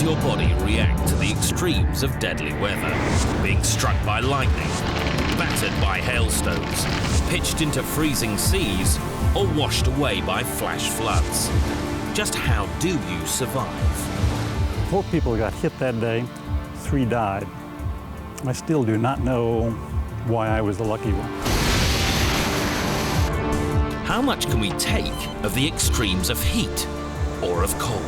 your body react to the extremes of deadly weather? Being struck by lightning, battered by hailstones, pitched into freezing seas, or washed away by flash floods? Just how do you survive? 4 people got hit that day, 3 died. I still do not know why I was the lucky one. How much can we take of the extremes of heat or of cold?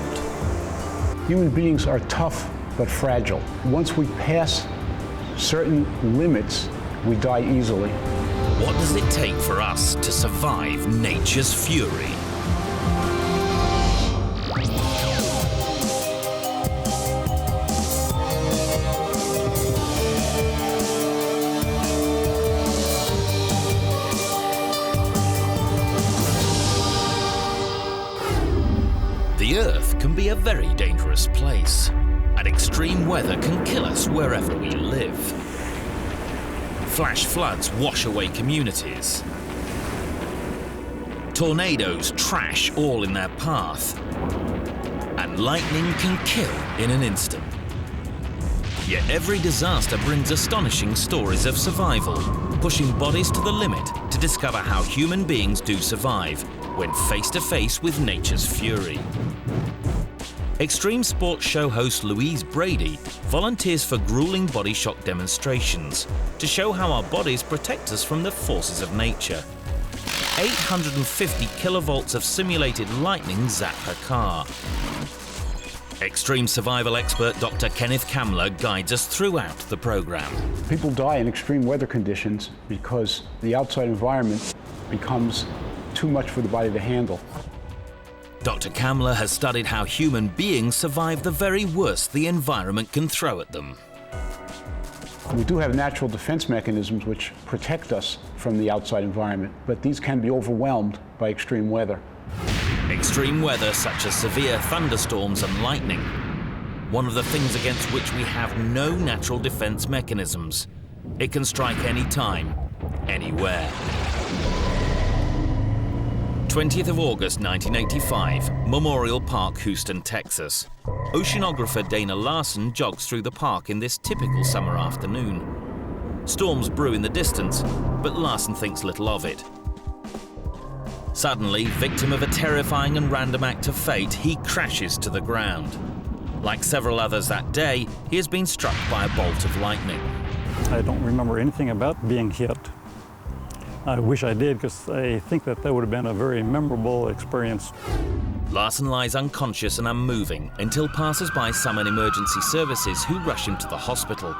Human beings are tough but fragile. Once we pass certain limits, we die easily. What does it take for us to survive nature's fury? The Earth can be a very dangerous place, and extreme weather can kill us wherever we live. Flash floods wash away communities. Tornadoes trash all in their path. And lightning can kill in an instant. Yet every disaster brings astonishing stories of survival, pushing bodies to the limit to discover how human beings do survive when face to face with nature's fury. Extreme sports show host Louise Brady volunteers for grueling body shock demonstrations to show how our bodies protect us from the forces of nature. 850 kilovolts of simulated lightning zap her car. Extreme survival expert Dr. Kenneth Kamler guides us throughout the program. People die in extreme weather conditions because the outside environment becomes too much for the body to handle. Dr. Kamler has studied how human beings survive the very worst the environment can throw at them. We do have natural defense mechanisms which protect us from the outside environment, but these can be overwhelmed by extreme weather. Extreme weather such as severe thunderstorms and lightning. One of the things against which we have no natural defense mechanisms. It can strike any time, anywhere. 20th of August 1985, Memorial Park, Houston, Texas. Oceanographer Dana Larson jogs through the park in this typical summer afternoon. Storms brew in the distance, but Larson thinks little of it. Suddenly, victim of a terrifying and random act of fate, he crashes to the ground. Like several others that day, he has been struck by a bolt of lightning. I don't remember anything about being hit. I wish I did, because I think that would have been a very memorable experience. Larson lies unconscious and unmoving until passers-by summon emergency services who rush him to the hospital.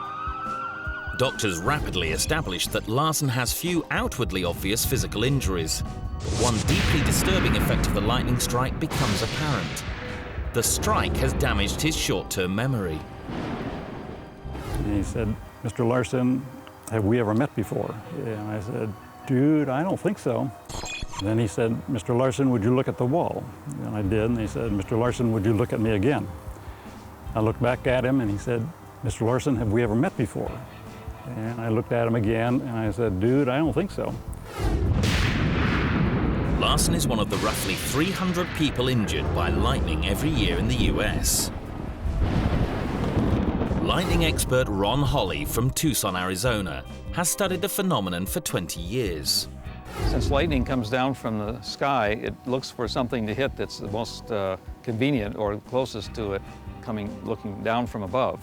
Doctors rapidly establish that Larson has few outwardly obvious physical injuries. But one deeply disturbing effect of the lightning strike becomes apparent. The strike has damaged his short-term memory. And he said, "Mr. Larson, have we ever met before?" And I said, "Dude, I don't think so." And then he said, "Mr. Larson, would you look at the wall?" And I did, and he said, "Mr. Larson, would you look at me again?" I looked back at him, and he said, "Mr. Larson, have we ever met before?" And I looked at him again, and I said, "Dude, I don't think so." Larson is one of the roughly 300 people injured by lightning every year in the US. Lightning expert Ron Holley from Tucson, Arizona, has studied the phenomenon for 20 years. Since lightning comes down from the sky, it looks for something to hit that's the most convenient or closest to it, looking down from above.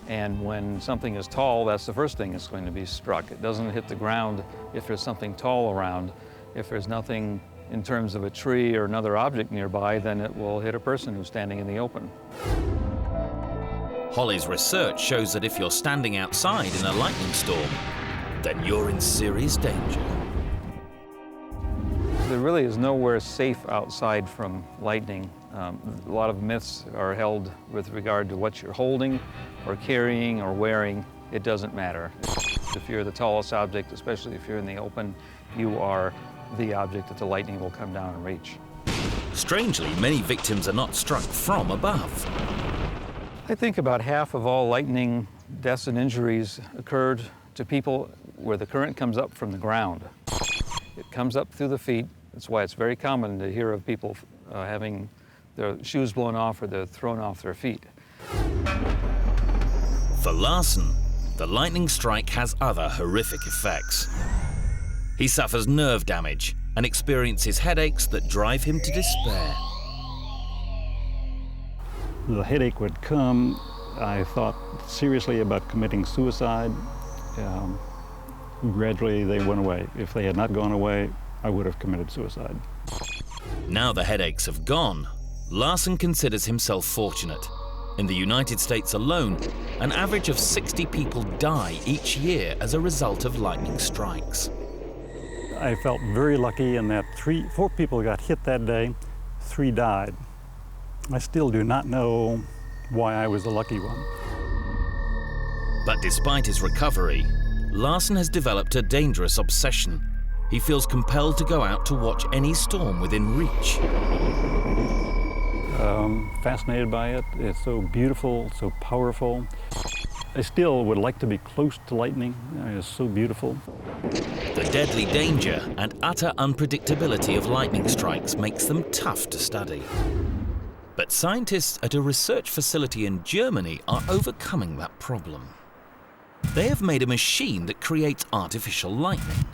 And when something is tall, that's the first thing that's going to be struck. It doesn't hit the ground if there's something tall around. If there's nothing in terms of a tree or another object nearby, then it will hit a person who's standing in the open. Holley's research shows that if you're standing outside in a lightning storm, then you're in serious danger. There really is nowhere safe outside from lightning. A lot of myths are held with regard to what you're holding or carrying or wearing. It doesn't matter. If you're the tallest object, especially if you're in the open, you are the object that the lightning will come down and reach. Strangely, many victims are not struck from above. I think about half of all lightning deaths and injuries occurred to people where the current comes up from the ground. It comes up through the feet. That's why it's very common to hear of people having their shoes blown off or they're thrown off their feet. For Larsen, the lightning strike has other horrific effects. He suffers nerve damage and experiences headaches that drive him to despair. The headache would come. I thought seriously about committing suicide. Gradually they went away. If they had not gone away, I would have committed suicide. Now the headaches have gone, Larsen considers himself fortunate. In the United States alone, an average of 60 people die each year as a result of lightning strikes. I felt very lucky in that 4 people got hit that day, 3 died. I still do not know why I was the lucky one. But despite his recovery, Larsen has developed a dangerous obsession. He feels compelled to go out to watch any storm within reach. Fascinated by it. It's so beautiful, so powerful. I still would like to be close to lightning. It's so beautiful. The deadly danger and utter unpredictability of lightning strikes makes them tough to study. But scientists at a research facility in Germany are overcoming that problem. They have made a machine that creates artificial lightning.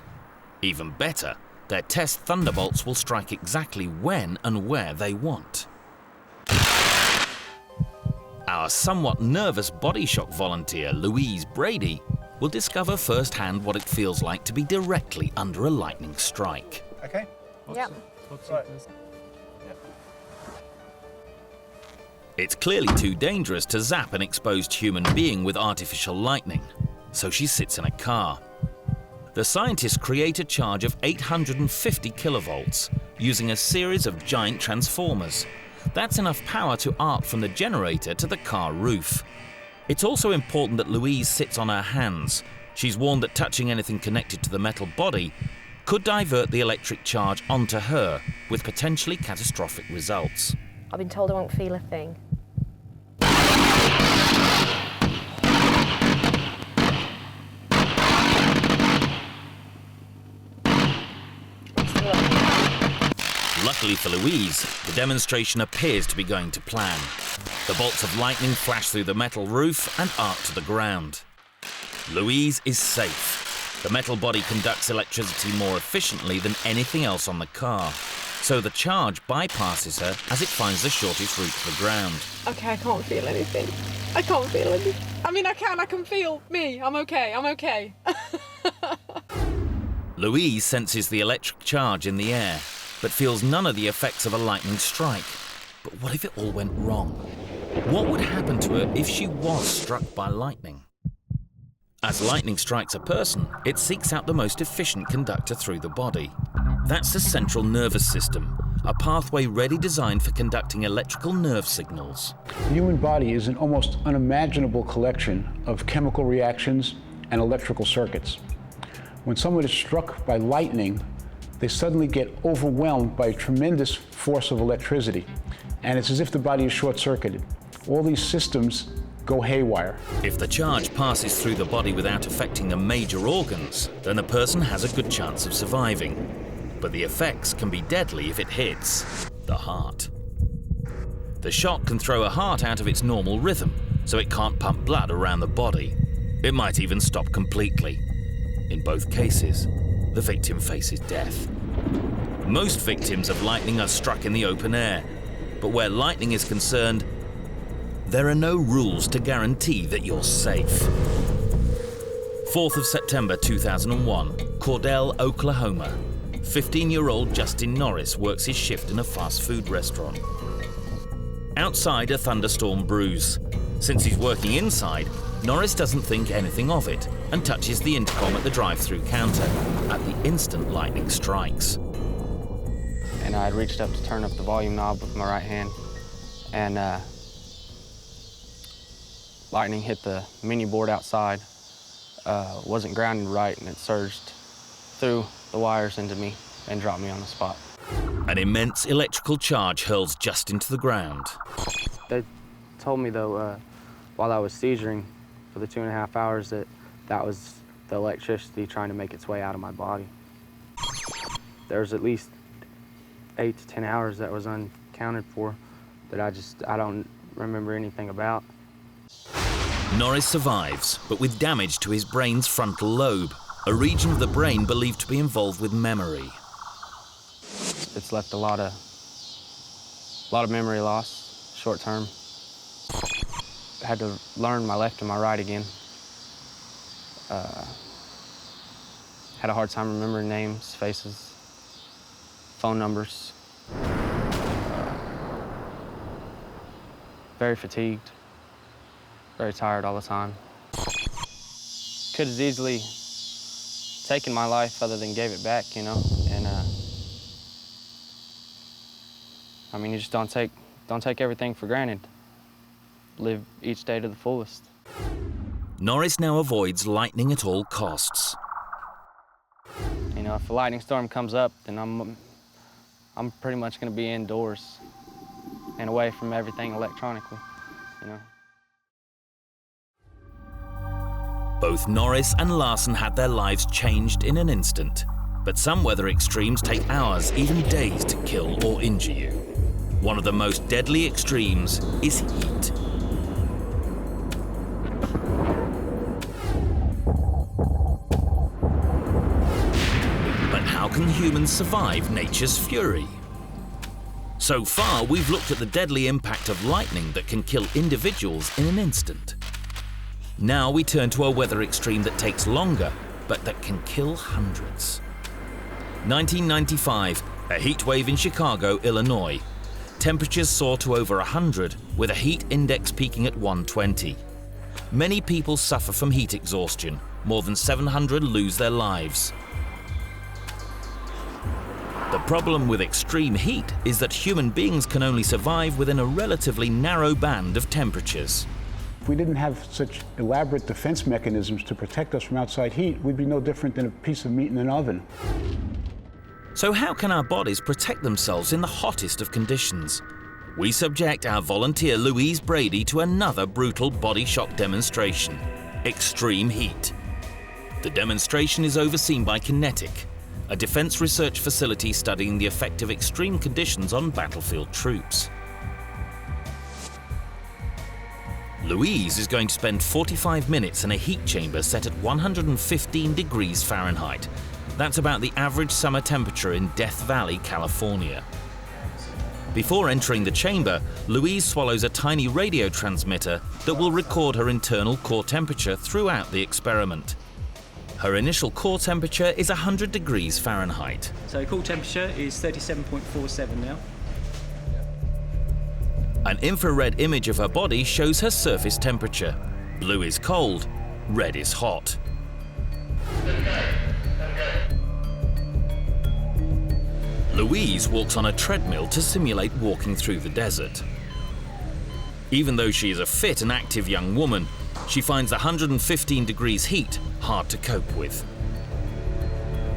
Even better, their test thunderbolts will strike exactly when and where they want. Our somewhat nervous body shock volunteer, Louise Brady, will discover firsthand what it feels like to be directly under a lightning strike. Okay? Yep. Right. It's clearly too dangerous to zap an exposed human being with artificial lightning, so she sits in a car. The scientists create a charge of 850 kilovolts using a series of giant transformers. That's enough power to arc from the generator to the car roof. It's also important that Louise sits on her hands. She's warned that touching anything connected to the metal body could divert the electric charge onto her, with potentially catastrophic results. I've been told I won't feel a thing. Luckily for Louise, the demonstration appears to be going to plan. The bolts of lightning flash through the metal roof and arc to the ground. Louise is safe. The metal body conducts electricity more efficiently than anything else on the car, so the charge bypasses her as it finds the shortest route to the ground. Okay, I can't feel anything. I can't feel anything. I mean, I can feel me. I'm okay. Louise senses the electric charge in the air, but feels none of the effects of a lightning strike. But what if it all went wrong? What would happen to her if she was struck by lightning? As lightning strikes a person, it seeks out the most efficient conductor through the body. That's the central nervous system, a pathway ready designed for conducting electrical nerve signals. The human body is an almost unimaginable collection of chemical reactions and electrical circuits. When someone is struck by lightning, they suddenly get overwhelmed by a tremendous force of electricity. And it's as if the body is short-circuited. All these systems go haywire. If the charge passes through the body without affecting the major organs, then the person has a good chance of surviving. But the effects can be deadly if it hits the heart. The shock can throw a heart out of its normal rhythm, so it can't pump blood around the body. It might even stop completely. In both cases, the victim faces death. Most victims of lightning are struck in the open air, but where lightning is concerned, there are no rules to guarantee that you're safe. 4th of September 2001, Cordell, Oklahoma. 15-year-old Justin Norris works his shift in a fast food restaurant. Outside, a thunderstorm brews. Since he's working inside, Norris doesn't think anything of it and touches the intercom at the drive-through counter. At the instant, lightning strikes. And I had reached up to turn up the volume knob with my right hand, and lightning hit the menu board outside. Wasn't grounded right, and it surged through the wires into me and dropped me on the spot. An immense electrical charge hurls Justin to the ground. They told me, though, while I was seizuring for the 2.5 hours, that was the electricity trying to make its way out of my body. There was at least 8 to 10 hours that was unaccounted for that I don't remember anything about. Norris survives, but with damage to his brain's frontal lobe, a region of the brain believed to be involved with memory. It's left a lot of memory loss, short term. I had to learn my left and my right again. Had a hard time remembering names, faces, phone numbers. Very fatigued, very tired all the time. Could have easily taken my life other than gave it back, you know? And I mean, you just don't take everything for granted. Live each day to the fullest. Norris now avoids lightning at all costs. You know, if a lightning storm comes up, then I'm pretty much going to be indoors and away from everything electronically, you know. Both Norris and Larsen had their lives changed in an instant, but some weather extremes take hours, even days, to kill or injure you. One of the most deadly extremes is heat. But how can humans survive nature's fury? So far, we've looked at the deadly impact of lightning that can kill individuals in an instant. Now we turn to a weather extreme that takes longer, but that can kill hundreds. 1995, a heat wave in Chicago, Illinois. Temperatures soar to over 100, with a heat index peaking at 120. Many people suffer from heat exhaustion. More than 700 lose their lives. The problem with extreme heat is that human beings can only survive within a relatively narrow band of temperatures. If we didn't have such elaborate defense mechanisms to protect us from outside heat, we'd be no different than a piece of meat in an oven. So how can our bodies protect themselves in the hottest of conditions? We subject our volunteer Louise Brady to another brutal body shock demonstration: extreme heat. The demonstration is overseen by Kinetic, a defense research facility studying the effect of extreme conditions on battlefield troops. Louise is going to spend 45 minutes in a heat chamber set at 115 degrees Fahrenheit. That's about the average summer temperature in Death Valley, California. Before entering the chamber, Louise swallows a tiny radio transmitter that will record her internal core temperature throughout the experiment. Her initial core temperature is 100 degrees Fahrenheit. So core temperature is 37.47 now. An infrared image of her body shows her surface temperature. Blue is cold, red is hot. Louise walks on a treadmill to simulate walking through the desert. Even though she is a fit and active young woman, she finds the 115 degrees heat hard to cope with.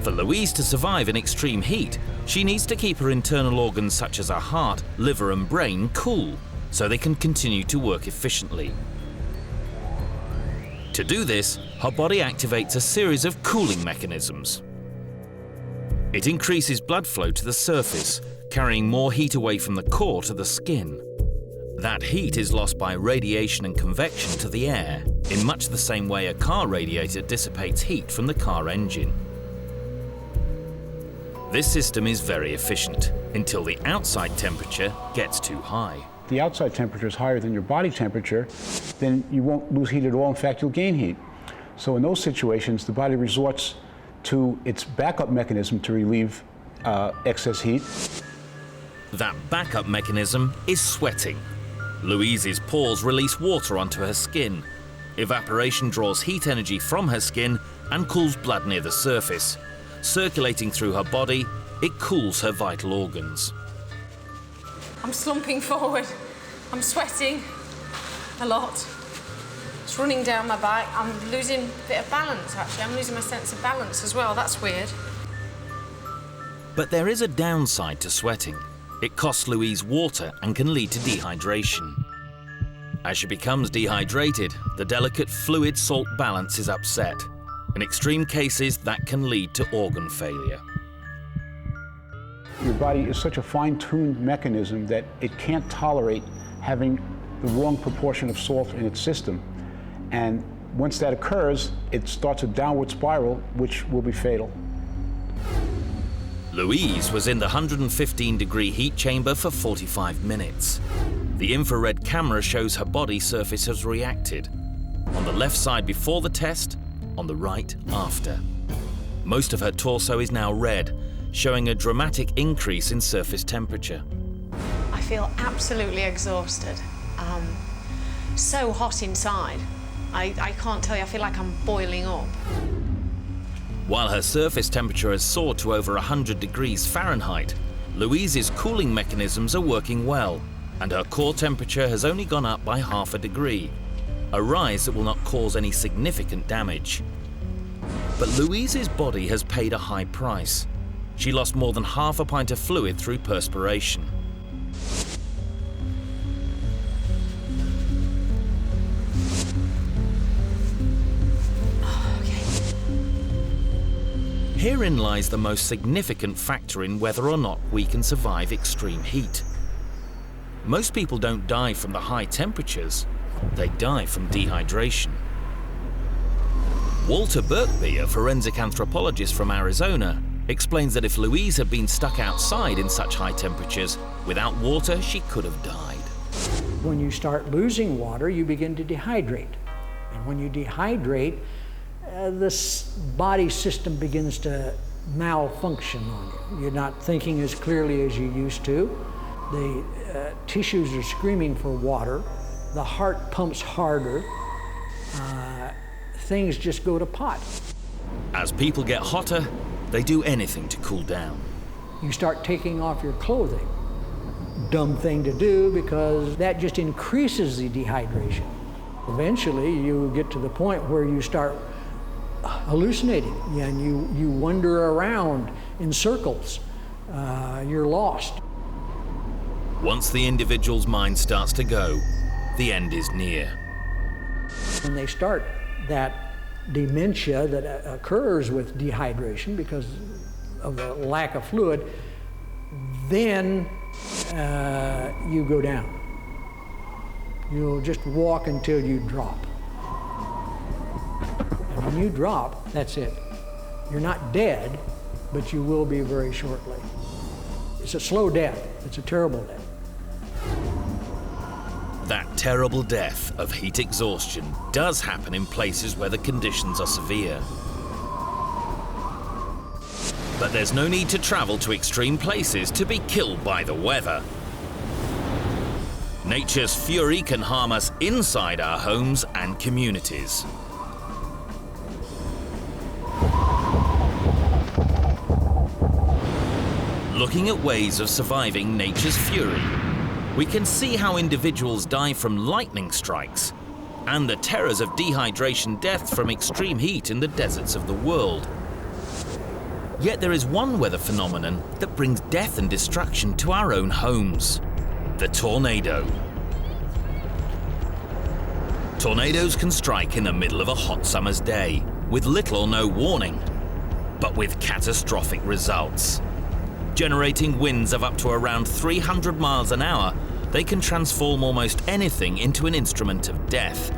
For Louise to survive in extreme heat, she needs to keep her internal organs such as her heart, liver and brain cool, so they can continue to work efficiently. To do this, her body activates a series of cooling mechanisms. It increases blood flow to the surface, carrying more heat away from the core to the skin. That heat is lost by radiation and convection to the air, in much the same way a car radiator dissipates heat from the car engine. This system is very efficient, until the outside temperature gets too high. If the outside temperature is higher than your body temperature, then you won't lose heat at all. In fact, you'll gain heat. So in those situations, the body resorts to its backup mechanism to relieve excess heat. That backup mechanism is sweating. Louise's pores release water onto her skin. Evaporation draws heat energy from her skin and cools blood near the surface. Circulating through her body, it cools her vital organs. I'm slumping forward. I'm sweating a lot. It's running down my back. I'm losing a bit of balance, actually. I'm losing my sense of balance as well. That's weird. But there is a downside to sweating. It costs Louise water and can lead to dehydration. As she becomes dehydrated, the delicate fluid-salt balance is upset. In extreme cases, that can lead to organ failure. Your body is such a fine-tuned mechanism that it can't tolerate having the wrong proportion of salt in its system. And once that occurs, it starts a downward spiral, which will be fatal. Louise was in the 115-degree heat chamber for 45 minutes. The infrared camera shows her body surface has reacted. On the left side before the test, on the right after. Most of her torso is now red, showing a dramatic increase in surface temperature. I feel absolutely exhausted. So hot inside. I can't tell you, I feel like I'm boiling up. While her surface temperature has soared to over 100 degrees Fahrenheit, Louise's cooling mechanisms are working well, and her core temperature has only gone up by ½ degree, a rise that will not cause any significant damage. But Louise's body has paid a high price. She lost more than ½ a pint of fluid through perspiration. Herein lies the most significant factor in whether or not we can survive extreme heat. Most people don't die from the high temperatures, they die from dehydration. Walter Birkby, a forensic anthropologist from Arizona, explains that if Louise had been stuck outside in such high temperatures, without water she could have died. When you start losing water, you begin to dehydrate. And when you dehydrate, the body system begins to malfunction on you. You're not thinking as clearly as you used to. The tissues are screaming for water. The heart pumps harder. Things just go to pot. As people get hotter, they do anything to cool down. You start taking off your clothing. Dumb thing to do, because that just increases the dehydration. Eventually, you get to the point where you start hallucinating, and you wander around in circles. You're lost. Once the individual's mind starts to go, the end is near. When they start that dementia that occurs with dehydration because of the lack of fluid, then you go down. You'll just walk until you drop. And when you drop, that's it. You're not dead, but you will be very shortly. It's a slow death. It's a terrible death. That terrible death of heat exhaustion does happen in places where the conditions are severe. But there's no need to travel to extreme places to be killed by the weather. Nature's fury can harm us inside our homes and communities. Looking at ways of surviving nature's fury, we can see how individuals die from lightning strikes and the terrors of dehydration death from extreme heat in the deserts of the world. Yet there is one weather phenomenon that brings death and destruction to our own homes: the tornado. Tornadoes can strike in the middle of a hot summer's day with little or no warning, but with catastrophic results. Generating winds of up to around 300 miles an hour, they can transform almost anything into an instrument of death.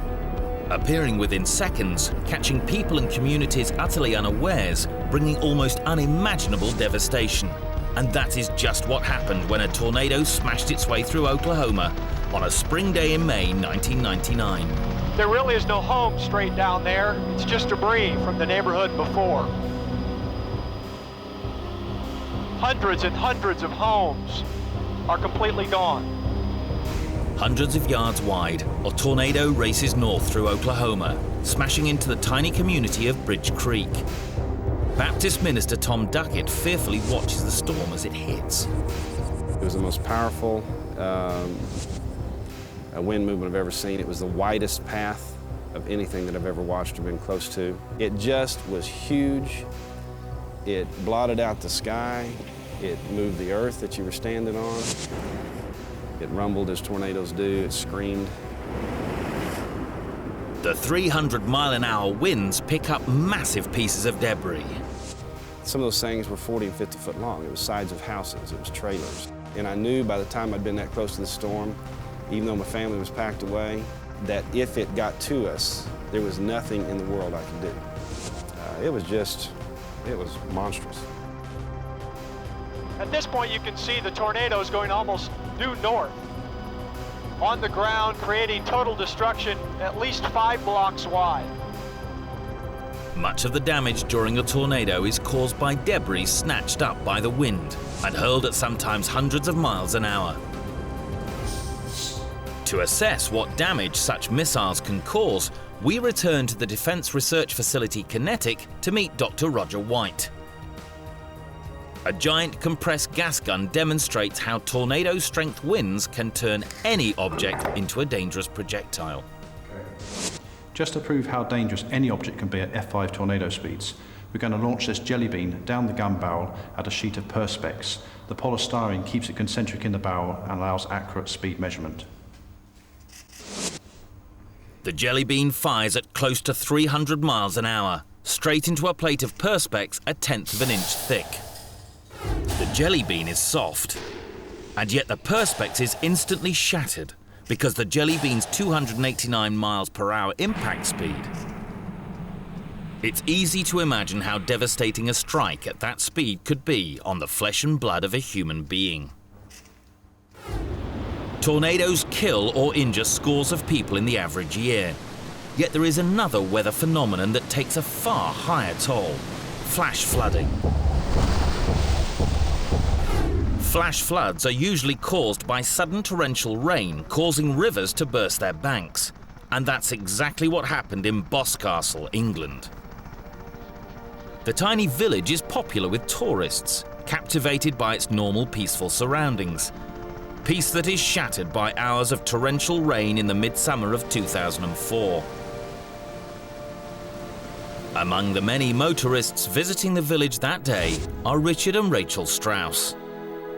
Appearing within seconds, catching people and communities utterly unawares, bringing almost unimaginable devastation. And that is just what happened when a tornado smashed its way through Oklahoma on a spring day in May 1999. There really is no home straight down there. It's just debris from the neighborhood before. Hundreds and hundreds of homes are completely gone. Hundreds of yards wide, a tornado races north through Oklahoma, smashing into the tiny community of Bridge Creek. Baptist minister Tom Duckett fearfully watches the storm as it hits. It was the most powerful wind movement I've ever seen. It was the widest path of anything that I've ever watched or been close to. It just was huge. It blotted out the sky. It moved the earth that you were standing on. It rumbled as tornadoes do. It screamed. The 300-mile-an-hour winds pick up massive pieces of debris. Some of those things were 40 and 50 foot long. It was sides of houses. It was trailers. And I knew by the time I'd been that close to the storm, even though my family was packed away, that if it got to us, there was nothing in the world I could do. It was monstrous. At this point, you can see the tornadoes going almost due north. On the ground, creating total destruction at least 5 blocks wide. Much of the damage during a tornado is caused by debris snatched up by the wind and hurled at sometimes hundreds of miles an hour. To assess what damage such missiles can cause, we return to the Defense Research Facility Kinetic to meet Dr. Roger White. A giant compressed gas gun demonstrates how tornado-strength winds can turn any object into a dangerous projectile. Just to prove how dangerous any object can be at F5 tornado speeds, we're going to launch this jelly bean down the gun barrel at a sheet of perspex. The polystyrene keeps it concentric in the barrel and allows accurate speed measurement. The jelly bean fires at close to 300 miles an hour, straight into a plate of perspex 1/10 of an inch thick. The jelly bean is soft, and yet the perspex is instantly shattered because the jelly bean's 289 miles per hour impact speed. It's easy to imagine how devastating a strike at that speed could be on the flesh and blood of a human being. Tornadoes kill or injure scores of people in the average year. Yet there is another weather phenomenon that takes a far higher toll: flash flooding. Flash floods are usually caused by sudden torrential rain, causing rivers to burst their banks. And that's exactly what happened in Boscastle, England. The tiny village is popular with tourists, captivated by its normal peaceful surroundings. Peace that is shattered by hours of torrential rain in the midsummer of 2004. Among the many motorists visiting the village that day are Richard and Rachel Strauss.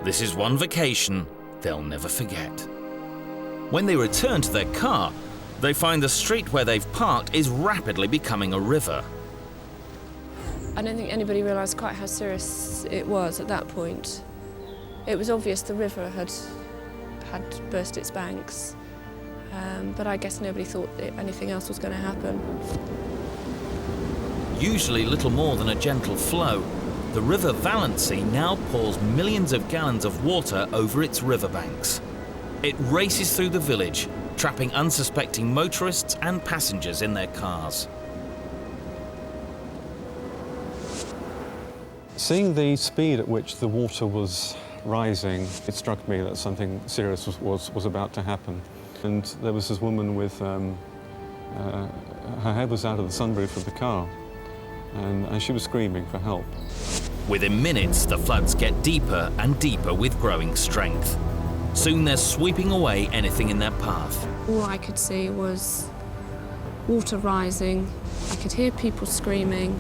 This is one vacation they'll never forget. When they return to their car, they find the street where they've parked is rapidly becoming a river. I don't think anybody realised quite how serious it was at that point. It was obvious the river had burst its banks, but I guess nobody thought anything else was going to happen. Usually little more than a gentle flow, the River Valency now pours millions of gallons of water over its riverbanks. It races through the village, trapping unsuspecting motorists and passengers in their cars. Seeing the speed at which the water was rising, it struck me that something serious was about to happen. And there was this woman with, her head was out of the sunroof of the car, and she was screaming for help. Within minutes, the floods get deeper and deeper with growing strength. Soon they're sweeping away anything in their path. All I could see was water rising. I could hear people screaming,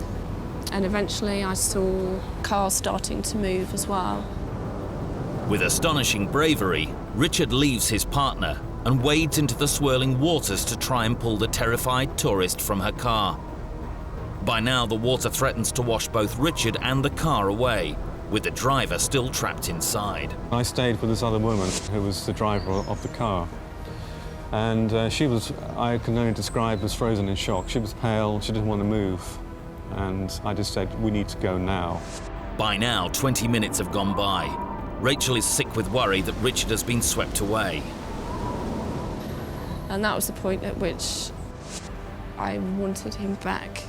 and eventually I saw cars starting to move as well. With astonishing bravery, Richard leaves his partner and wades into the swirling waters to try and pull the terrified tourist from her car. By now, the water threatens to wash both Richard and the car away, with the driver still trapped inside. I stayed with this other woman who was the driver of the car. And she was, I can only describe as frozen in shock. She was pale, she didn't want to move. And I just said, we need to go now. By now, 20 minutes have gone by. Rachel is sick with worry that Richard has been swept away. And that was the point at which I wanted him back.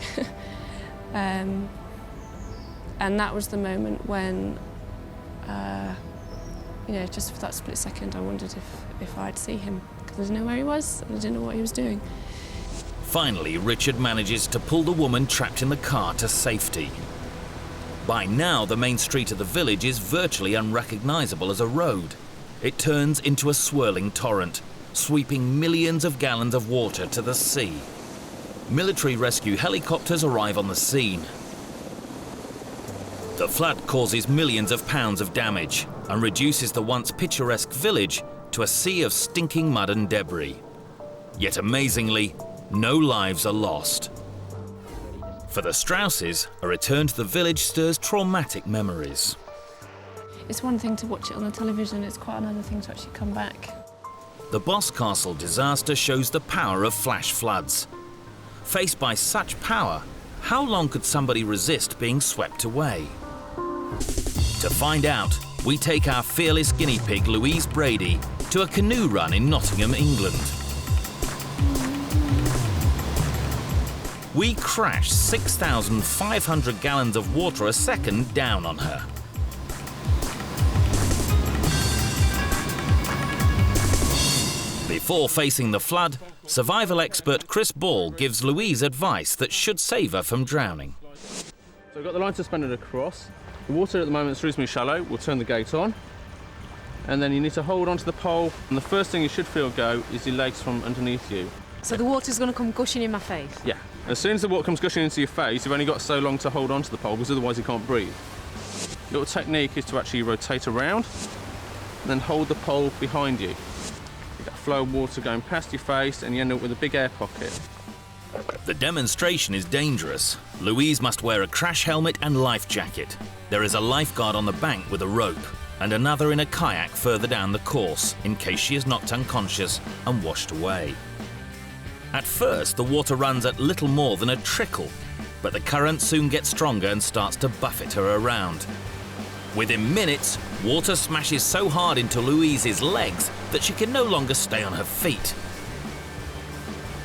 And that was the moment when, just for that split second, I wondered if I'd see him, because I didn't know where he was, and I didn't know what he was doing. Finally, Richard manages to pull the woman trapped in the car to safety. By now, the main street of the village is virtually unrecognizable as a road. It turns into a swirling torrent, sweeping millions of gallons of water to the sea. Military rescue helicopters arrive on the scene. The flood causes millions of pounds of damage and reduces the once picturesque village to a sea of stinking mud and debris. Yet amazingly, no lives are lost. For the Strausses, a return to the village stirs traumatic memories. It's one thing to watch it on the television, it's quite another thing to actually come back. the Boscastle disaster shows the power of flash floods. Faced by such power, how long could somebody resist being swept away? To find out, we take our fearless guinea pig Louise Brady to a canoe run in Nottingham, England. We crash 6,500 gallons of water a second down on her. Before facing the flood, survival expert Chris Ball gives Louise advice that should save her from drowning. So we've got the line suspended across. The water at the moment is reasonably shallow. We'll turn the gate on. And then you need to hold onto the pole. And the first thing you should feel go is your legs from underneath you. So the water's going to come gushing in my face? Yeah. As soon as the water comes gushing into your face, you've only got so long to hold onto the pole because otherwise you can't breathe. The little technique is to actually rotate around and then hold the pole behind you. You get a flow of water going past your face and you end up with a big air pocket. The demonstration is dangerous. Louise must wear a crash helmet and life jacket. There is a lifeguard on the bank with a rope and another in a kayak further down the course in case she is knocked unconscious and washed away. At first, the water runs at little more than a trickle, but the current soon gets stronger and starts to buffet her around. Within minutes, water smashes so hard into Louise's legs that she can no longer stay on her feet.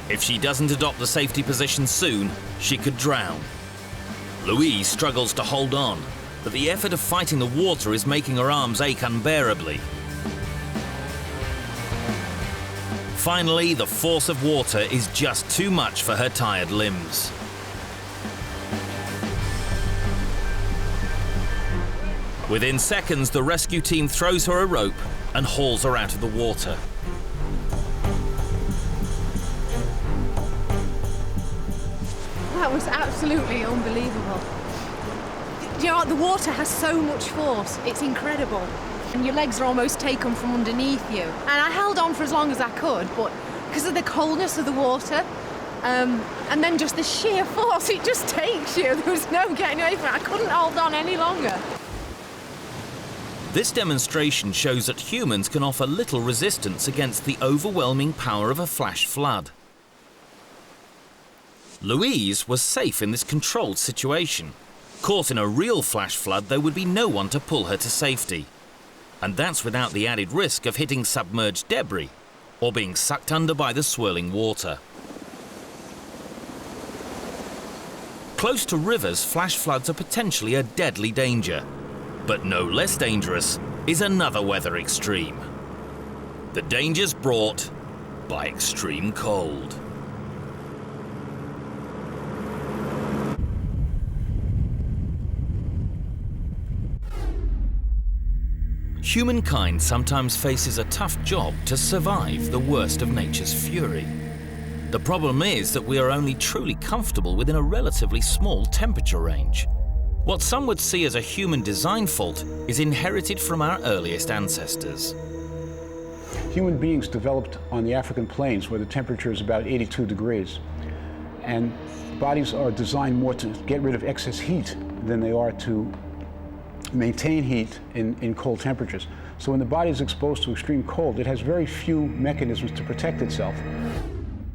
If she doesn't adopt the safety position soon, she could drown. Louise struggles to hold on, but the effort of fighting the water is making her arms ache unbearably. Finally, the force of water is just too much for her tired limbs. Within seconds, the rescue team throws her a rope and hauls her out of the water. That was absolutely unbelievable. You know what? The water has so much force, it's incredible. And your legs are almost taken from underneath you. And I held on for as long as I could, but because of the coldness of the water, and then just the sheer force, it just takes you. There was no getting away from it. I couldn't hold on any longer. This demonstration shows that humans can offer little resistance against the overwhelming power of a flash flood. Louise was safe in this controlled situation. Caught in a real flash flood, there would be no one to pull her to safety. And that's without the added risk of hitting submerged debris or being sucked under by the swirling water. Close to rivers, flash floods are potentially a deadly danger. But no less dangerous is another weather extreme. The dangers brought by extreme cold. Humankind sometimes faces a tough job to survive the worst of nature's fury. The problem is that we are only truly comfortable within a relatively small temperature range. What some would see as a human design fault is inherited from our earliest ancestors. Human beings developed on the African plains where the temperature is about 82 degrees. And bodies are designed more to get rid of excess heat than they are to maintain heat in cold temperatures. So when the body is exposed to extreme cold, it has very few mechanisms to protect itself.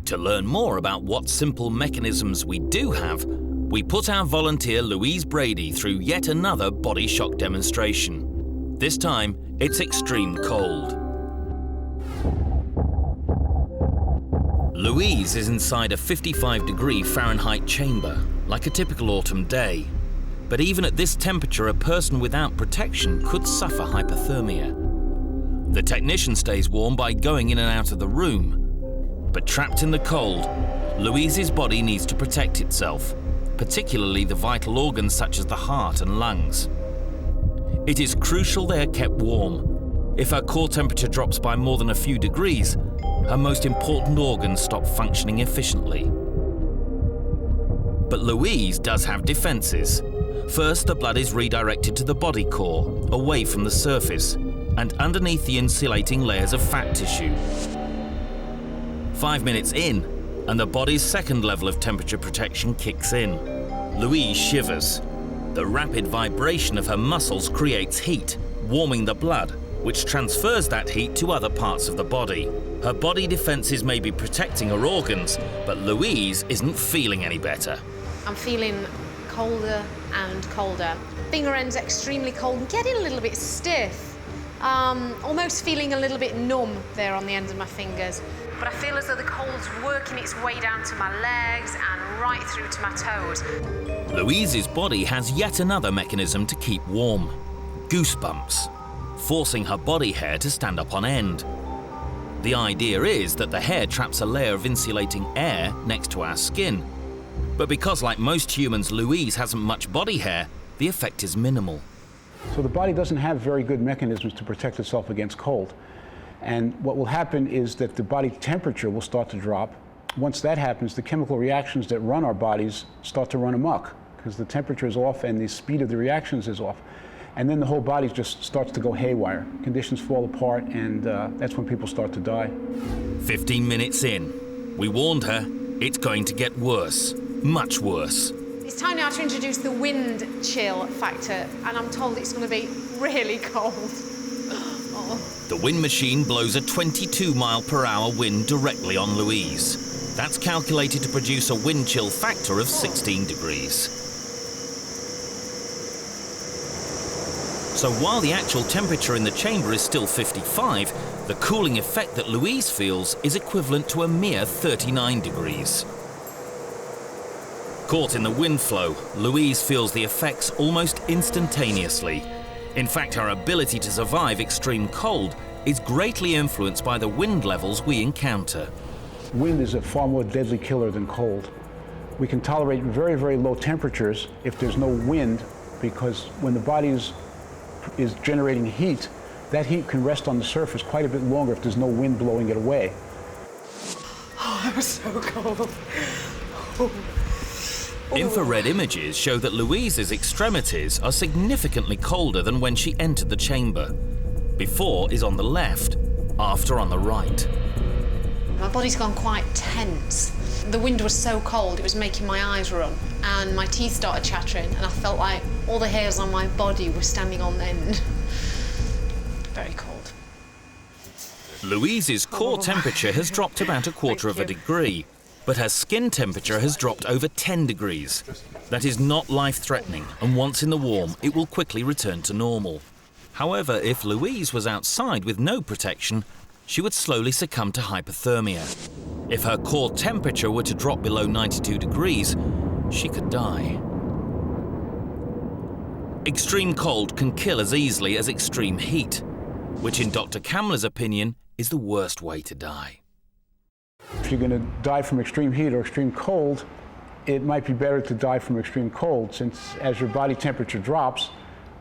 To learn more about what simple mechanisms we do have, we put our volunteer Louise Brady through yet another body shock demonstration. This time, it's extreme cold. Louise is inside a 55-degree Fahrenheit chamber, like a typical autumn day. But even at this temperature, a person without protection could suffer hypothermia. The technician stays warm by going in and out of the room. But trapped in the cold, Louise's body needs to protect itself, particularly the vital organs such as the heart and lungs. It is crucial they are kept warm. If her core temperature drops by more than a few degrees, her most important organs stop functioning efficiently. But Louise does have defenses. First, the blood is redirected to the body core, away from the surface, and underneath the insulating layers of fat tissue. 5 minutes in, and the body's second level of temperature protection kicks in. Louise shivers. The rapid vibration of her muscles creates heat, warming the blood which transfers that heat to other parts of the body. Her body defenses may be protecting her organs, but Louise isn't feeling any better. I'm feeling colder and colder. Finger ends extremely cold and getting a little bit stiff. Almost feeling a little bit numb there on the ends of my fingers. But I feel as though the cold's working its way down to my legs and right through to my toes. Louise's body has yet another mechanism to keep warm: goosebumps, forcing her body hair to stand up on end. The idea is that the hair traps a layer of insulating air next to our skin. But because, like most humans, Louise hasn't much body hair, the effect is minimal. So the body doesn't have very good mechanisms to protect itself against cold. And what will happen is that the body temperature will start to drop. Once that happens, the chemical reactions that run our bodies start to run amok because the temperature is off and the speed of the reactions is off. And then the whole body just starts to go haywire. Conditions fall apart, and that's when people start to die. 15 minutes in, we warned her it's going to get worse, much worse. It's time now to introduce the wind chill factor, and I'm told it's going to be really cold. The wind machine blows a 22-mile-per-hour wind directly on Louise. That's calculated to produce a wind chill factor of 16 degrees. So while the actual temperature in the chamber is still 55, the cooling effect that Louise feels is equivalent to a mere 39 degrees. Caught in the wind flow, Louise feels the effects almost instantaneously. In fact, her ability to survive extreme cold is greatly influenced by the wind levels we encounter. Wind is a far more deadly killer than cold. We can tolerate very, very low temperatures if there's no wind, because when the body is generating heat, that heat can rest on the surface quite a bit longer if there's no wind blowing it away. Oh, that was so cold. Infrared images show that Louise's extremities are significantly colder than when she entered the chamber. Before is on the left, after on the right. My body's gone quite tense. The wind was so cold, it was making my eyes run, and my teeth started chattering, and I felt like all the hairs on my body were standing on end. Very cold. Louise's core temperature has dropped about a quarter of a degree, but her skin temperature has dropped over 10 degrees. That is not life-threatening, and once in the warm, it will quickly return to normal. However, if Louise was outside with no protection, she would slowly succumb to hypothermia. If her core temperature were to drop below 92 degrees, she could die. Extreme cold can kill as easily as extreme heat, which in Dr. Kamler's opinion is the worst way to die. If you're going to die from extreme heat or extreme cold, it might be better to die from extreme cold, since as your body temperature drops,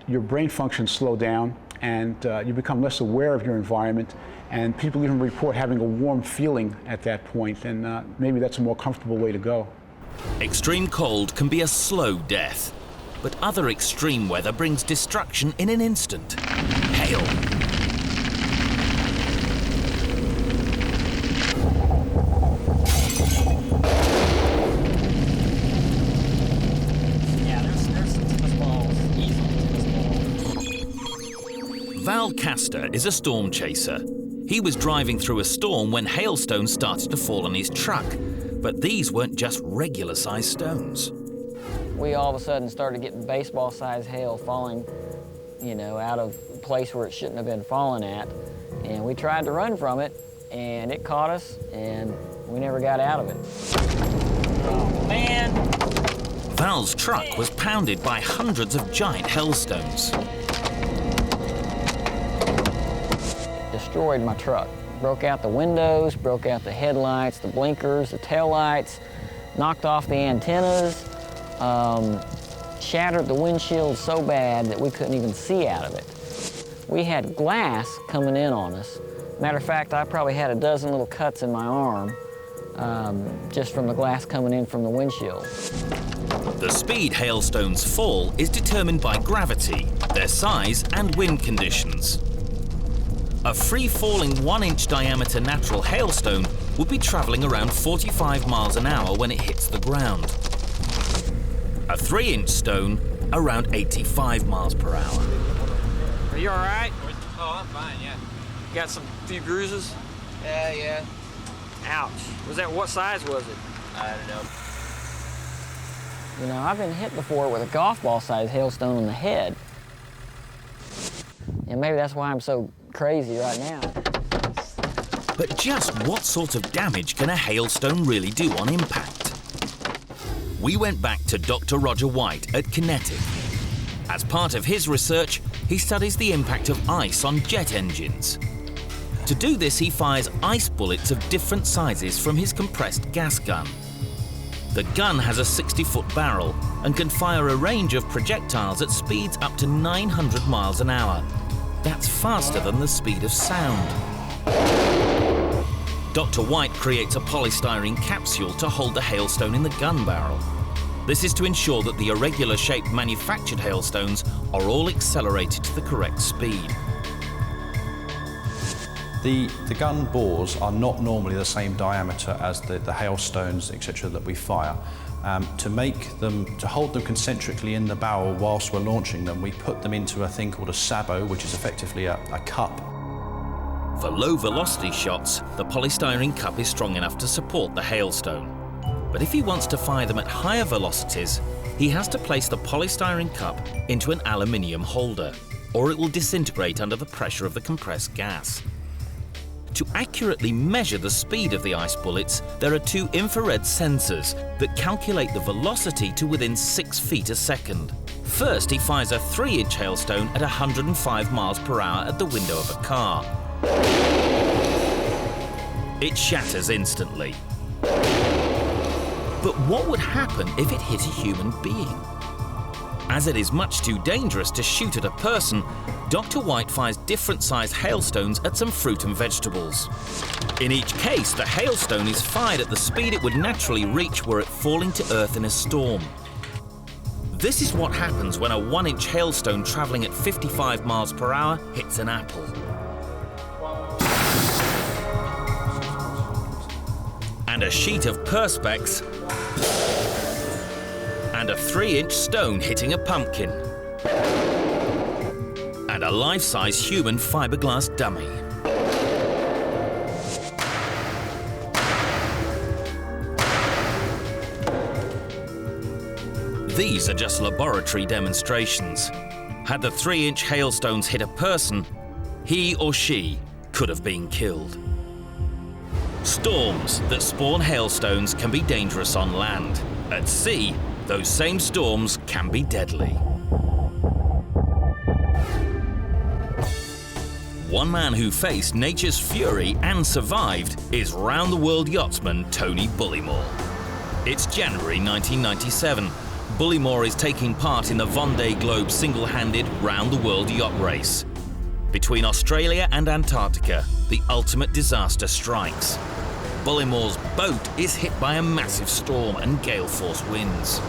your brain functions slow down and you become less aware of your environment, and people even report having a warm feeling at that point, and maybe that's a more comfortable way to go. Extreme cold can be a slow death, but other extreme weather brings destruction in an instant. Hail. Val Castor is a storm chaser. He was driving through a storm when hailstones started to fall on his truck. But these weren't just regular-sized stones. We all of a sudden started getting baseball-sized hail falling, out of a place where it shouldn't have been falling at. And we tried to run from it, and it caught us, and we never got out of it. Oh, man. Val's truck was pounded by hundreds of giant hailstones. Destroyed my truck. Broke out the windows, broke out the headlights, the blinkers, the taillights, knocked off the antennas, shattered the windshield so bad that we couldn't even see out of it. We had glass coming in on us. Matter of fact, I probably had a dozen little cuts in my arm just from the glass coming in from the windshield. The speed hailstones fall is determined by gravity, their size, and wind conditions. A free-falling 1-inch diameter natural hailstone would be traveling around 45 miles an hour when it hits the ground. A 3-inch stone around 85 miles per hour. Are you all right? Oh, I'm fine, yeah. Got some few bruises? Yeah. Ouch. What size was it? I don't know. You know, I've been hit before with a golf ball-sized hailstone on the head. And maybe that's why I'm so crazy right now. But just what sort of damage can a hailstone really do on impact? We went back to Dr. Roger White at Kinetic. As part of his research, he studies the impact of ice on jet engines. To do this, he fires ice bullets of different sizes from his compressed gas gun. The gun has a 60-foot barrel and can fire a range of projectiles at speeds up to 900 miles an hour. That's faster than the speed of sound. Dr. White creates a polystyrene capsule to hold the hailstone in the gun barrel. This is to ensure that the irregular-shaped manufactured hailstones are all accelerated to the correct speed. The gun bores are not normally the same diameter as the hailstones, etc., that we fire. To hold them concentrically in the barrel whilst we're launching them, we put them into a thing called a sabot, which is effectively a cup. For low-velocity shots, the polystyrene cup is strong enough to support the hailstone. But if he wants to fire them at higher velocities, he has to place the polystyrene cup into an aluminium holder, or it will disintegrate under the pressure of the compressed gas. To accurately measure the speed of the ice bullets, there are two infrared sensors that calculate the velocity to within 6 feet a second. First, he fires a 3-inch hailstone at 105 miles per hour at the window of a car. It shatters instantly. But what would happen if it hit a human being? As it is much too dangerous to shoot at a person, Dr. White fires different-sized hailstones at some fruit and vegetables. In each case, the hailstone is fired at the speed it would naturally reach were it falling to earth in a storm. This is what happens when a 1-inch hailstone traveling at 55 miles per hour hits an apple. And a sheet of perspex, and a 3-inch stone hitting a pumpkin, and a life-size human fiberglass dummy. These are just laboratory demonstrations. Had the 3-inch hailstones hit a person, he or she could have been killed. Storms that spawn hailstones can be dangerous on land. At sea, those same storms can be deadly. One man who faced nature's fury and survived is round-the-world yachtsman Tony Bullimore. It's January 1997. Bullimore is taking part in the Vendée Globe single-handed round-the-world yacht race. Between Australia and Antarctica, the ultimate disaster strikes. Bullimore's boat is hit by a massive storm and gale-force winds.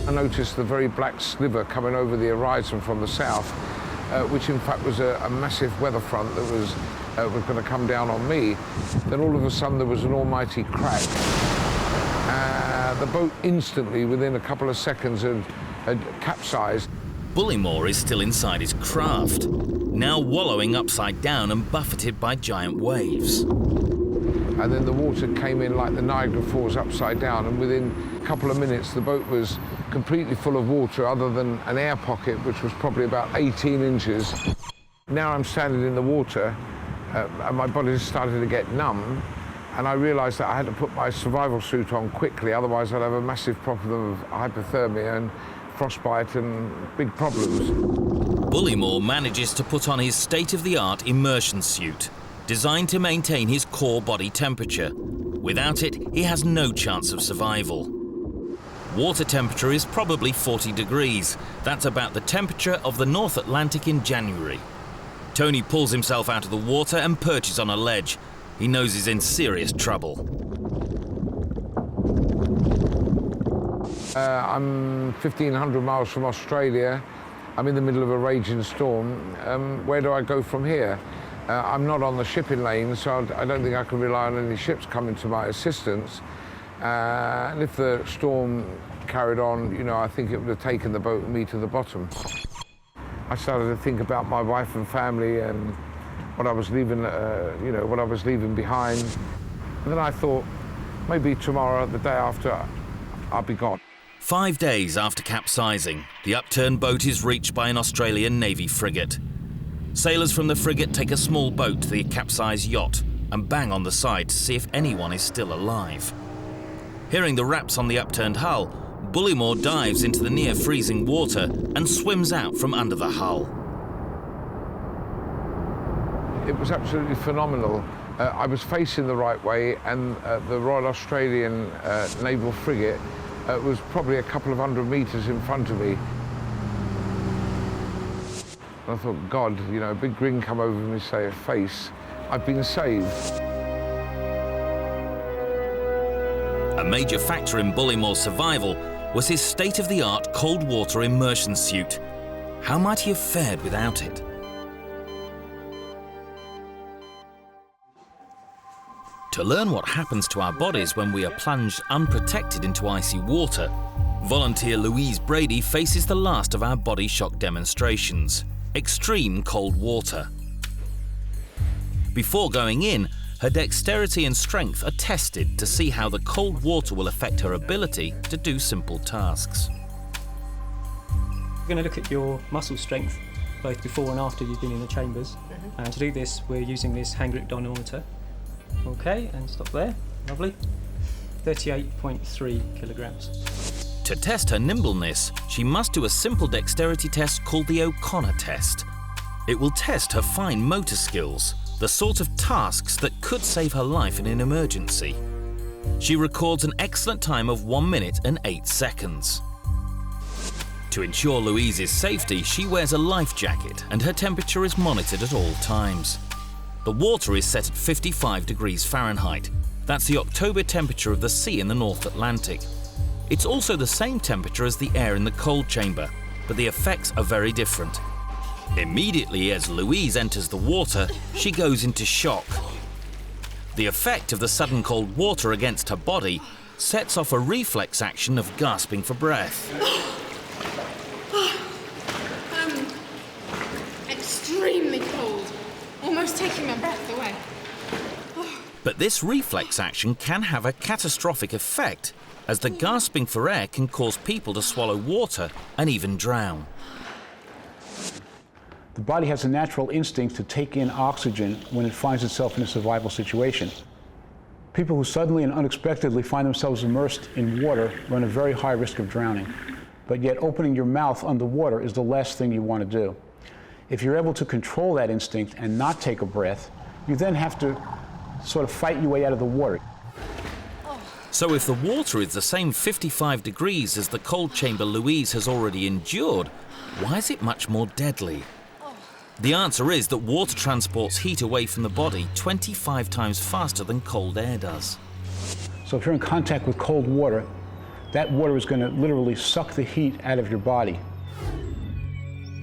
I noticed the very black sliver coming over the horizon from the south, which in fact was a massive weather front that was going to come down on me. Then all of a sudden there was an almighty crack. The boat instantly, within a couple of seconds, had capsized. Bullimore is still inside his craft, now wallowing upside down and buffeted by giant waves. And then the water came in like the Niagara Falls upside down, and within a couple of minutes the boat was completely full of water other than an air pocket which was probably about 18 inches. Now I'm standing in the water and my body is starting to get numb, and I realised that I had to put my survival suit on quickly, otherwise I'd have a massive problem of hypothermia and frostbite and big problems. Bullimore manages to put on his state-of-the-art immersion suit, designed to maintain his core body temperature. Without it, he has no chance of survival. Water temperature is probably 40 degrees. That's about the temperature of the North Atlantic in January. Tony pulls himself out of the water and perches on a ledge. He knows he's in serious trouble. I'm 1,500 miles from Australia. I'm in the middle of a raging storm. Where do I go from here? I'm not on the shipping lane, so I don't think I can rely on any ships coming to my assistance. And if the storm carried on, you know, I think it would have taken the boat and me to the bottom. I started to think about my wife and family and what I was leaving, what I was leaving behind. And then I thought, maybe tomorrow, the day after, I'll be gone. 5 days after capsizing, the upturned boat is reached by an Australian Navy frigate. Sailors from the frigate take a small boat to the capsized yacht and bang on the side to see if anyone is still alive. Hearing the raps on the upturned hull, Bullymore dives into the near-freezing water and swims out from under the hull. It was absolutely phenomenal. I was facing the right way, and the Royal Australian Naval frigate was probably a couple of 100 metres in front of me. And I thought, God, a big grin come over me, face. I've been saved. A major factor in Bullymore's survival was his state-of-the-art cold water immersion suit. How might he have fared without it? To learn what happens to our bodies when we are plunged unprotected into icy water, volunteer Louise Brady faces the last of our body shock demonstrations: extreme cold water. Before going in, her dexterity and strength are tested to see how the cold water will affect her ability to do simple tasks. We're going to look at your muscle strength, both before and after you've been in the chambers. And to do this, we're using this hand grip dynamometer. Okay, and stop there. Lovely. 38.3 kilograms. To test her nimbleness, she must do a simple dexterity test called the O'Connor test. It will test her fine motor skills, the sort of tasks that could save her life in an emergency. She records an excellent time of 1 minute and 8 seconds. To ensure Louise's safety, she wears a life jacket and her temperature is monitored at all times. The water is set at 55 degrees Fahrenheit. That's the October temperature of the sea in the North Atlantic. It's also the same temperature as the air in the cold chamber, but the effects are very different. Immediately as Louise enters the water, she goes into shock. The effect of the sudden cold water against her body sets off a reflex action of gasping for breath. Extremely cold, almost taking my breath away. But this reflex action can have a catastrophic effect, as the gasping for air can cause people to swallow water and even drown. The body has a natural instinct to take in oxygen when it finds itself in a survival situation. People who suddenly and unexpectedly find themselves immersed in water run a very high risk of drowning. But yet opening your mouth underwater is the last thing you want to do. If you're able to control that instinct and not take a breath, you then have to sort of fight your way out of the water. So if the water is the same 55 degrees as the cold chamber Louise has already endured, why is it much more deadly? The answer is that water transports heat away from the body 25 times faster than cold air does. So if you're in contact with cold water, that water is going to literally suck the heat out of your body.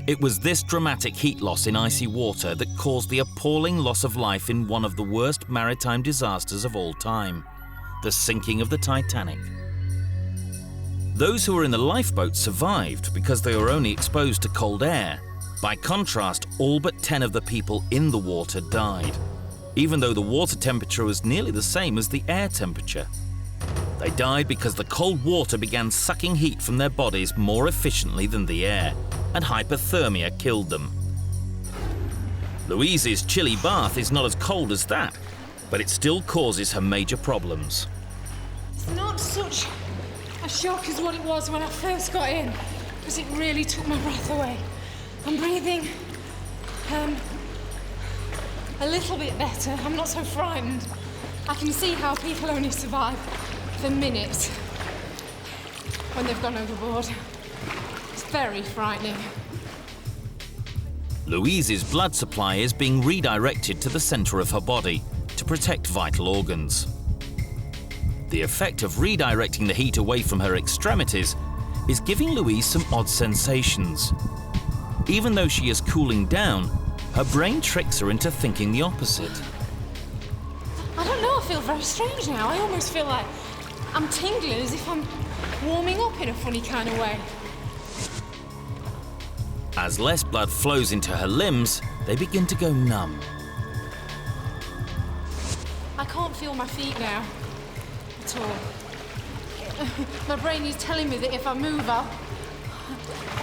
It was this dramatic heat loss in icy water that caused the appalling loss of life in one of the worst maritime disasters of all time, the sinking of the Titanic. Those who were in the lifeboat survived because they were only exposed to cold air. By contrast, all but 10 of the people in the water died, even though the water temperature was nearly the same as the air temperature. They died because the cold water began sucking heat from their bodies more efficiently than the air, and hypothermia killed them. Louise's chilly bath is not as cold as that, but it still causes her major problems. It's not such a shock as what it was when I first got in, because it really took my breath away. I'm breathing a little bit better. I'm not so frightened. I can see how people only survive for minutes when they've gone overboard. It's very frightening. Louise's blood supply is being redirected to the center of her body to protect vital organs. The effect of redirecting the heat away from her extremities is giving Louise some odd sensations. Even though she is cooling down, her brain tricks her into thinking the opposite. I don't know, I feel very strange now. I almost feel like I'm tingling, as if I'm warming up in a funny kind of way. As less blood flows into her limbs, they begin to go numb. I can't feel my feet now at all. My brain is telling me that if I move,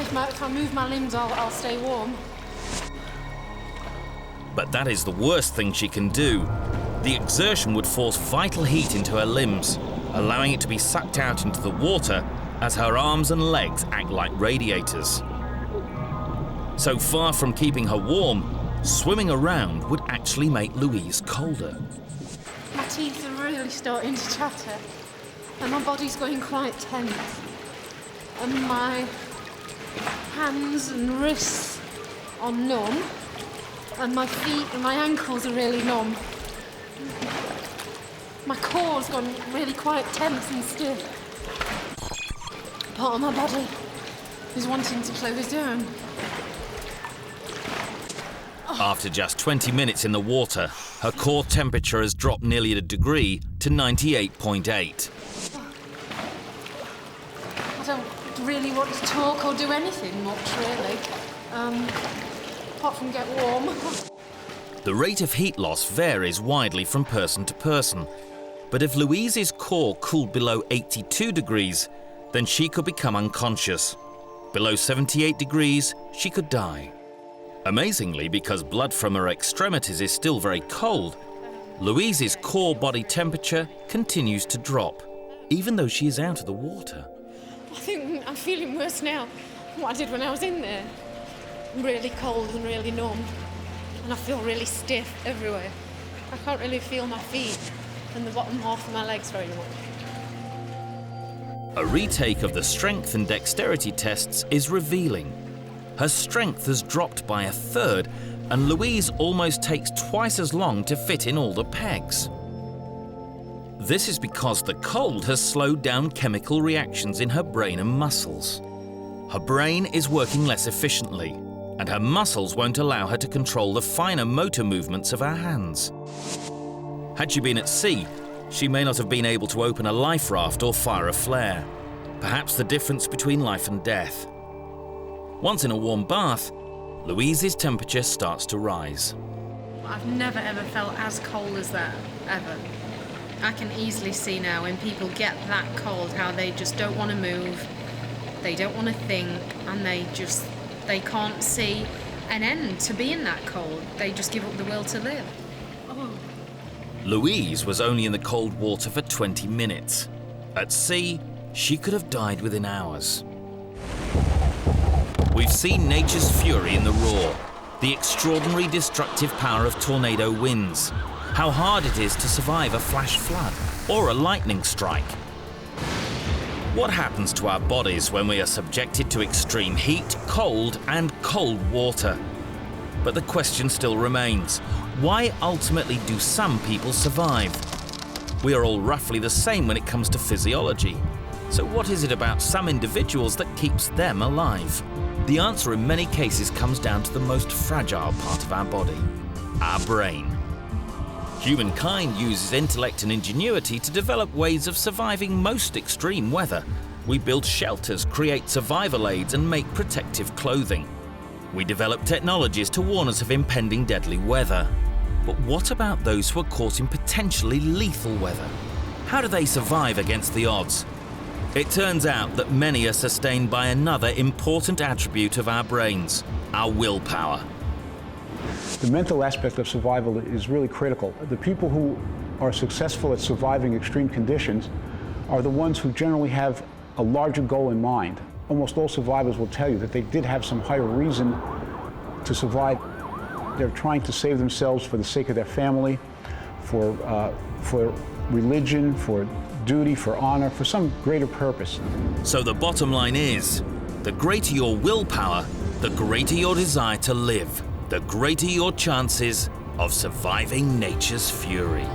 if I move my limbs, I'll stay warm. But that is the worst thing she can do. The exertion would force vital heat into her limbs, allowing it to be sucked out into the water as her arms and legs act like radiators. So far from keeping her warm, swimming around would actually make Louise colder. My teeth are really starting to chatter, and my body's going quite tense. And my hands and wrists are numb, and my feet and my ankles are really numb. My core's gone really quite tense and stiff. Part of my body is wanting to close down. After just 20 minutes in the water, her core temperature has dropped nearly a degree to 98.8. I don't really want to talk or do anything much, really, apart from get warm. The rate of heat loss varies widely from person to person, but if Louise's core cooled below 82 degrees, then she could become unconscious. Below 78 degrees, she could die. Amazingly, because blood from her extremities is still very cold, Louise's core body temperature continues to drop, even though she is out of the water. I think I'm feeling worse now than what I did when I was in there. I'm really cold and really numb, and I feel really stiff everywhere. I can't really feel my feet and the bottom half of my legs very much. A retake of the strength and dexterity tests is revealing. Her strength has dropped by 1/3, and Louise almost takes twice as long to fit in all the pegs. This is because the cold has slowed down chemical reactions in her brain and muscles. Her brain is working less efficiently, and her muscles won't allow her to control the finer motor movements of her hands. Had she been at sea, she may not have been able to open a life raft or fire a flare, perhaps the difference between life and death. Once in a warm bath, Louise's temperature starts to rise. I've never ever felt as cold as that, ever. I can easily see now when people get that cold how they just don't want to move, they don't want to think, and they can't see an end to being that cold. They just give up the will to live. Oh. Louise was only in the cold water for 20 minutes. At sea, she could have died within hours. We've seen nature's fury in the roar, the extraordinary destructive power of tornado winds, how hard it is to survive a flash flood or a lightning strike. What happens to our bodies when we are subjected to extreme heat, cold, and cold water? But the question still remains, why ultimately do some people survive? We are all roughly the same when it comes to physiology. So what is it about some individuals that keeps them alive? The answer in many cases comes down to the most fragile part of our body, our brain. Humankind uses intellect and ingenuity to develop ways of surviving most extreme weather. We build shelters, create survival aids, and make protective clothing. We develop technologies to warn us of impending deadly weather. But what about those who are caught in potentially lethal weather? How do they survive against the odds? It turns out that many are sustained by another important attribute of our brains, our willpower. The mental aspect of survival is really critical. The people who are successful at surviving extreme conditions are the ones who generally have a larger goal in mind. Almost all survivors will tell you that they did have some higher reason to survive. They're trying to save themselves for the sake of their family, for religion, for duty, for honor, for some greater purpose. So the bottom line is, the greater your willpower, the greater your desire to live, the greater your chances of surviving nature's fury.